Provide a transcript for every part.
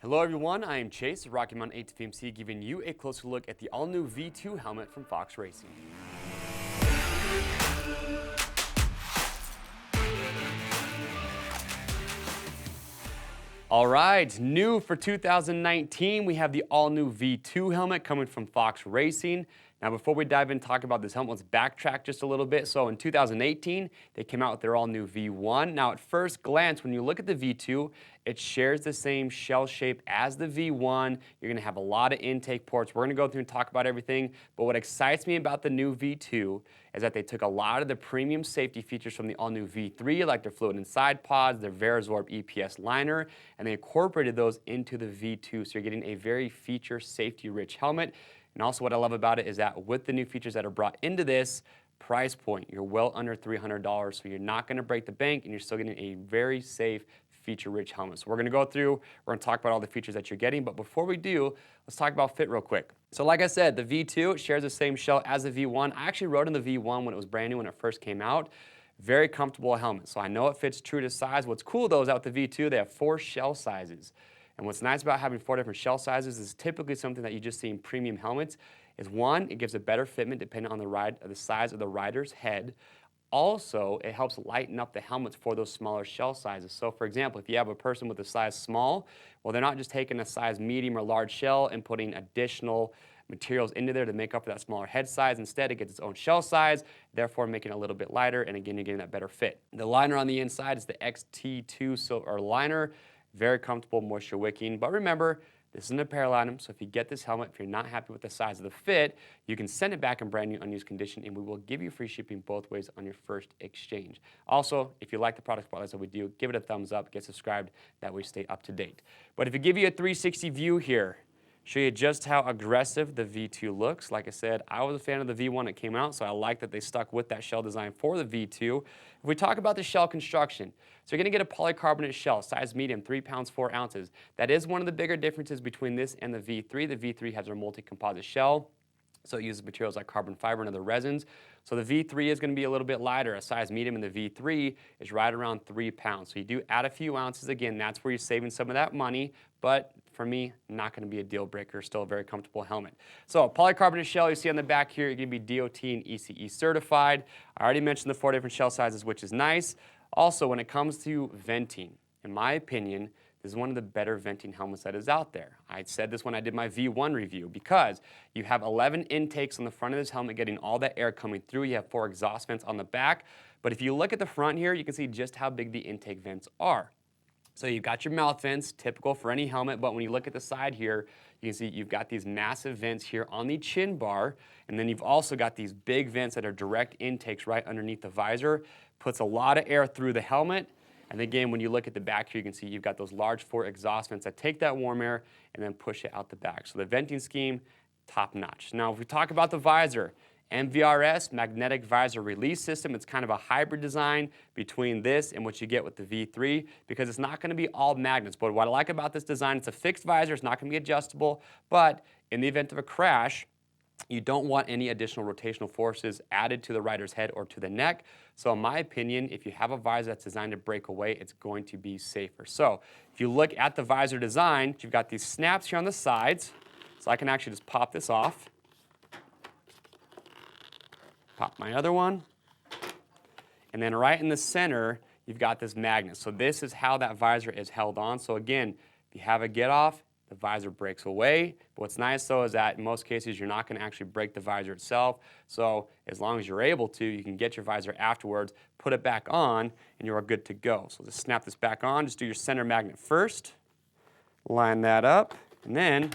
Hello everyone, I am Chase of Rocky Mountain ATVMC giving you a closer look at the all-new V2 helmet from Fox Racing. All right, new for 2019, we have the all-new V2 helmet coming from Fox Racing. Now, before we dive in and talk about this helmet, let's backtrack just a little bit. So in 2018, they came out with their all-new V1. Now, at first glance, when you look at the V2, it shares the same shell shape as the V1. You're gonna have a lot of intake ports. We're gonna go through and talk about everything, but what excites me about the new V2 is that they took a lot of the premium safety features from the all-new V3, like their fluid inside pods, their Visor EPS Liner, and they incorporated those into the V2, so you're getting a very feature safety-rich helmet. And also what I love about it is that with the new features that are brought into this price point, you're well under $300, so you're not gonna break the bank and you're still getting a very safe, feature-rich helmet. So we're gonna go through, we're gonna talk about all the features that you're getting, but before we do, let's talk about fit real quick. So like I said, the V2 shares the same shell as the V1. I actually rode in the V1 when it was brand new, when it first came out. Very comfortable helmet, so I know it fits true to size. What's cool though is out the V2, they have 4 shell sizes. And what's nice about having 4 different shell sizes is typically something that you just see in premium helmets is one, it gives a better fitment depending on the size of the rider's head. Also, it helps lighten up the helmets for those smaller shell sizes. So for example, if you have a person with a size small, well, they're not just taking a size medium or large shell and putting additional materials into there to make up for that smaller head size. Instead, it gets its own shell size, therefore making it a little bit lighter, and again, you're getting that better fit. The liner on the inside is the XT2 silver liner. Very comfortable, moisture wicking, but remember, this is an apparel item, so if you get this helmet, if you're not happy with the size of the fit, you can send it back in brand new unused condition and we will give you free shipping both ways on your first exchange. Also, if you like the product spotlights that we do, give it a thumbs up, get subscribed, that way we stay up to date. But if you give you a 360 view here, show you just how aggressive the V2 looks. Like I said, I was a fan of the V1 that came out, so I like that they stuck with that shell design for the V2. If we talk about the shell construction, so you're gonna get a polycarbonate shell, size medium, 3 pounds, 4 ounces. That is one of the bigger differences between this and the V3. The V3 has their multi-composite shell, so it uses materials like carbon fiber and other resins. So the V3 is going to be a little bit lighter. A size medium in the V3 is right around 3 pounds. So you do add a few ounces. Again, that's where you're saving some of that money. But for me, not going to be a deal breaker. Still a very comfortable helmet. So polycarbonate shell you see on the back here, you're going to be DOT and ECE certified. I already mentioned the 4 different shell sizes, which is nice. Also, when it comes to venting, in my opinion, this is one of the better venting helmets that is out there. I said this when I did my V1 review because you have 11 intakes on the front of this helmet getting all that air coming through. You have 4 exhaust vents on the back. But if you look at the front here, you can see just how big the intake vents are. So you've got your mouth vents, typical for any helmet, but when you look at the side here, you can see you've got these massive vents here on the chin bar, and then you've also got these big vents that are direct intakes right underneath the visor. Puts a lot of air through the helmet. And again, when you look at the back here, you can see you've got those large 4 exhaust vents that take that warm air and then push it out the back. So the venting scheme, top notch. Now, if we talk about the visor, MVRS, magnetic visor release system, it's kind of a hybrid design between this and what you get with the V3 because it's not going to be all magnets. But what I like about this design, it's a fixed visor, it's not going to be adjustable, but in the event of a crash, you don't want any additional rotational forces added to the rider's head or to the neck. So in my opinion, if you have a visor that's designed to break away, it's going to be safer. So if you look at the visor design, you've got these snaps here on the sides. So I can actually just pop this off. Pop my other one. And then right in the center, you've got this magnet. So this is how that visor is held on. So again, if you have a get off, the visor breaks away. But what's nice though is that in most cases you're not going to actually break the visor itself. So as long as you're able to, you can get your visor afterwards, put it back on, and you are good to go. So just snap this back on. Just do your center magnet first. Line that up, and then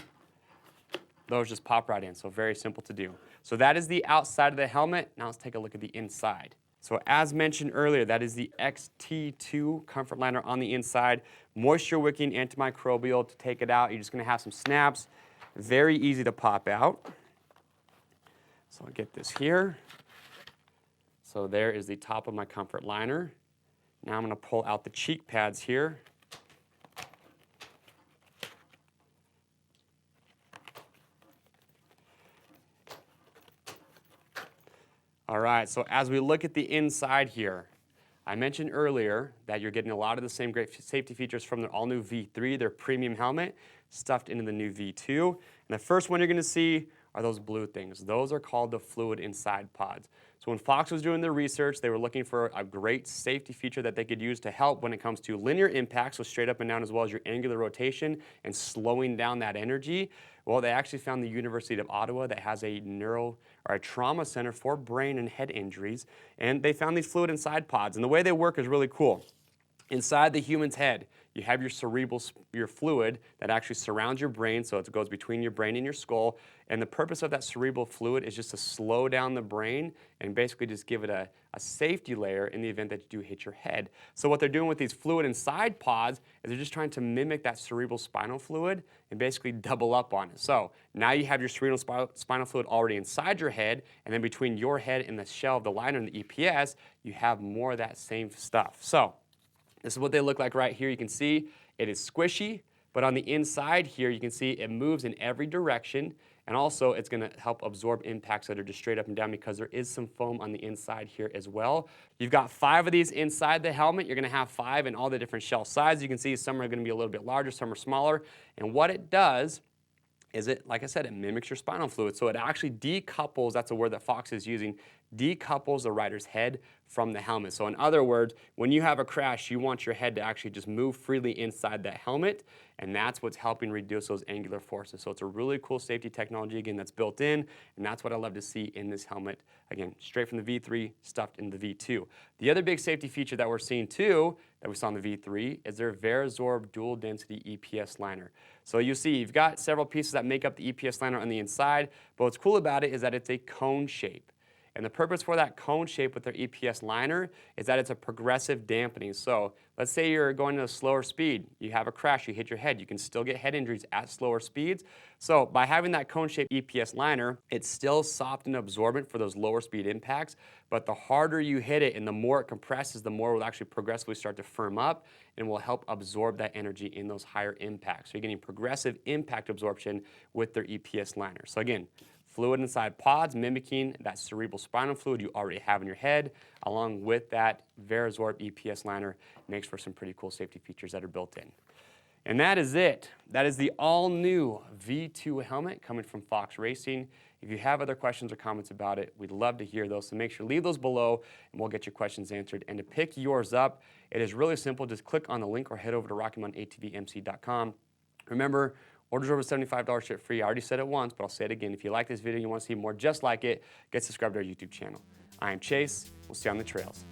those just pop right in. So very simple to do. So that is the outside of the helmet. Now let's take a look at the inside. So as mentioned earlier, that is the XT2 comfort liner on the inside. Moisture wicking, antimicrobial. To take it out, you're just going to have some snaps. Very easy to pop out. So I'll get this here. So there is the top of my comfort liner. Now I'm going to pull out the cheek pads here. All right, so as we look at the inside here, I mentioned earlier that you're getting a lot of the same great safety features from their all-new V3, their premium helmet, stuffed into the new V2. And the first one you're going to see are those blue things. Those are called the fluid inside pods. So when Fox was doing their research, they were looking for a great safety feature that they could use to help when it comes to linear impact, so straight up and down, as well as your angular rotation and slowing down that energy. Well, they actually found the University of Ottawa that has a trauma center for brain and head injuries, and they found these fluid inside pods. And the way they work is really cool. Inside the human's head, you have your fluid that actually surrounds your brain, so it goes between your brain and your skull. And the purpose of that cerebral fluid is just to slow down the brain and basically just give it a safety layer in the event that you do hit your head. So what they're doing with these fluid inside pods is they're just trying to mimic that cerebral spinal fluid and basically double up on it. So now you have your cerebral spinal fluid already inside your head, and then between your head and the shell of the liner and the EPS, you have more of that same stuff. So this is what they look like right here. You can see it is squishy, but on the inside here, you can see it moves in every direction, and also it's going to help absorb impacts that are just straight up and down because there is some foam on the inside here as well. You've got 5 of these inside the helmet. You're going to have 5 in all the different shell sizes. You can see some are going to be a little bit larger, some are smaller, and what it does is like I said, it mimics your spinal fluid. So it actually decouples, that's a word that Fox is using, decouples the rider's head from the helmet. So in other words, when you have a crash, you want your head to actually just move freely inside that helmet, and that's what's helping reduce those angular forces. So it's a really cool safety technology, again, that's built in, and that's what I love to see in this helmet. Again, straight from the V3, stuffed in the V2. The other big safety feature that we're seeing too, that we saw in the V3, is their VariZorb dual density EPS liner. So you see, you've got several pieces that make up the EPS liner on the inside, but what's cool about it is that it's a cone shape. And the purpose for that cone shape with their EPS liner is that it's a progressive dampening. So let's say you're going at a slower speed, you have a crash, you hit your head, you can still get head injuries at slower speeds. So by having that cone shaped EPS liner, it's still soft and absorbent for those lower speed impacts, but the harder you hit it and the more it compresses, the more it will actually progressively start to firm up and will help absorb that energy in those higher impacts. So you're getting progressive impact absorption with their EPS liner. So again, fluid inside pods mimicking that cerebral spinal fluid you already have in your head, along with that VariZorb EPS liner, makes for some pretty cool safety features that are built in. And that is it. That is the all-new V2 helmet coming from Fox Racing. If you have other questions or comments about it, we'd love to hear those. So make sure to leave those below, and we'll get your questions answered. And to pick yours up, it is really simple. Just click on the link or head over to RockyMountainATVMC.com. Remember, orders over $75 ship free. I already said it once, but I'll say it again. If you like this video and you want to see more just like it, get subscribed to our YouTube channel. I am Chase. We'll see you on the trails.